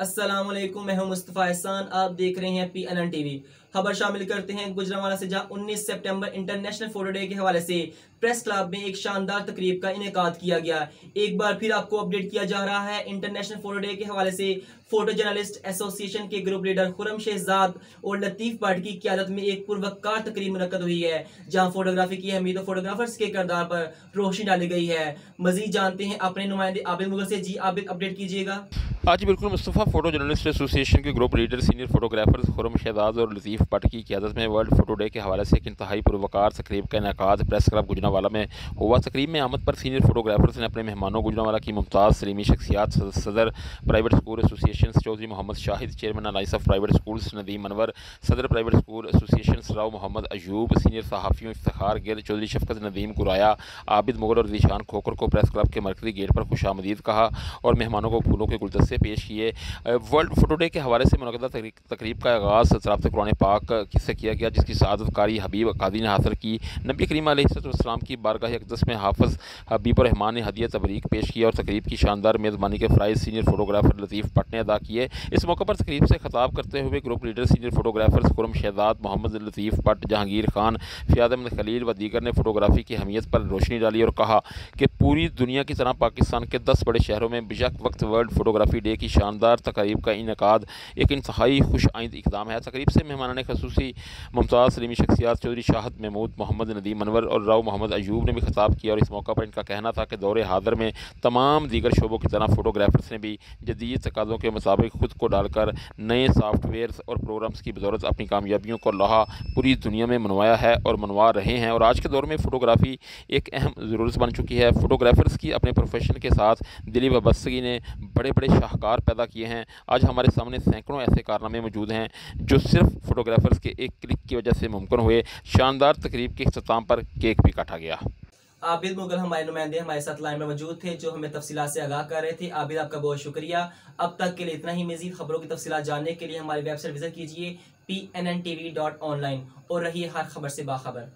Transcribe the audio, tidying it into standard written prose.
अस्सलामुअलैकुम, मैं हूं मुस्तफ़ा एहसान। आप देख रहे हैं PNN टीवी। खबर शामिल करते हैं गुजरांवाला से, जहां 19 सितंबर इंटरनेशनल फोटो डे के हवाले से प्रेस क्लब में एक शानदार तकरीब का इनेकाद किया गया। एक बार फिर आपको अपडेट किया जा रहा है इंटरनेशनल फोटो डे के हवाले से। फोटो जर्नलिस्ट एसोसिएशन के ग्रुप लीडर खुरम शहजाद और लतीफ भट्ट की क़यादत में एक पुरवकार तकरीब मुनक्कद हुई है, जहां फोटोग्राफी की अहमियत और फोटोग्राफर्स के किरदार पर रोशनी डाली गई है। मजीद जानते हैं अपने नुमाइंदे आबिद मुगल से। जी आबिद, अपडेट कीजिएगा। आज बिल्कुल मुस्तफ़ा फोटो जर्नलिस्ट एसोसिएशन के group leader senior photographers Khurram Shahzad और लतीफ़ भट्ट की क़यादत में वर्ल्ड फोटो डे के हवाले से एक इंतहाई पुरवकार तकरीब का इनेकाद प्रेस क्लब गुजरांवाला में हुआ। तकरीब में आमद पर सीनियर फोटोग्राफर्स ने अपने मेहमानों गुजरांवाला की मुमताज़ सलीमी शख्सियात, सदर private school association Chaudhry Mohammad Shahid, chairman alliance of private schools Nadeem Anwar, सदर private school association Rao Mohammad Ayub, senior सहाफ़ियों इफ्तिखार गिल, चौधरी शफकत नदीम कुराया, आबिद मुगल और ज़ीशान खोकर को प्रेस क्लब के मरकज़ी गेट पर खुशामदीद कहा और मेहमानों को फूलों के गुलदस्ते पेश किए। वर्ल्ड फोटो डे के हवाले से मुनक़दा तकरीब का आगाज़ सराफ़त कुरान पाक से किया गया, जिसकी सआदत कारी हबीब कादी ने हासिल की। नबी करीम अलैहिस्सलाम की बारगाह अक़दस में हाफ़िज़ हबीब रहमान ने हदिया तबरीक पेश किया और तकरीब की शानदार मेज़बानी के फ़राइज़ सीनियर फोटोग्राफर लतीफ़ भट्ट ने अदा किए। इस मौके पर तकरीब से खिताब करते हुए group leader senior photographers Khurram Shahzad, Mohammad Latif Bhatt, Jahangir Khan, Fiyad Ahmed Khalil व दीगर ने फोटोग्राफी की अहमियत पर रोशनी डाली और कहा कि पूरी दुनिया की तरह पाकिस्तान के 10 बड़े शहरों में बेशक वक्त वर्ल्ड फोटोग्राफी डे की शानदार तकरीब का इनेकाद एक इंतहाई खुश आइंद इक़दाम है। तकरीब से मेहमान ने खसूसी मुमताज़ सलीमी शख्सियात चौधरी शाहिद महमूद, मोहम्मद नदीम अनवर और राव मोहम्मद अयूब ने भी खिताब किया और इस मौका पर इनका कहना था कि दौरे हाज़िर में तमाम दीगर शोबों की तरह फोटोग्राफर्स ने भी जदीद तकाज़ों के मुताबिक खुद को डालकर नए सॉफ्टवेयर और प्रोग्राम्स की बदौलत अपनी कामयाबियों को लोहा पूरी दुनिया में मनवाया है और मनवा रहे हैं। और आज के दौर में फ़ोटोग्राफ़ी एक अहम ज़रूरत बन चुकी है। फ़ोटोग्राफर्स की अपने प्रोफेशन के साथ दिली वाबस्तगी ने बड़े बड़े शाहकार पैदा किए हैं। आज हमारे सामने सैकड़ों ऐसे कारनामे मौजूद हैं जो सिर्फ फोटोग्राफर्स के एक क्लिक की वजह से मुमकिन हुए। शानदार तकरीब के इख्तिताम पर केक भी काटा गया। आबिद मुगल हमारे नुमाइंदे हमारे साथ लाइन में मौजूद थे, जो हमें तफसीलात से आगाह कर रहे थे। आबिद, आपका बहुत शुक्रिया। अब तक के लिए इतना ही। मजीद खबरों की तफसीलात जानने के लिए हमारी वेबसाइट विजिट कीजिए PNNTV.online और रहिए हर खबर से बाखबर।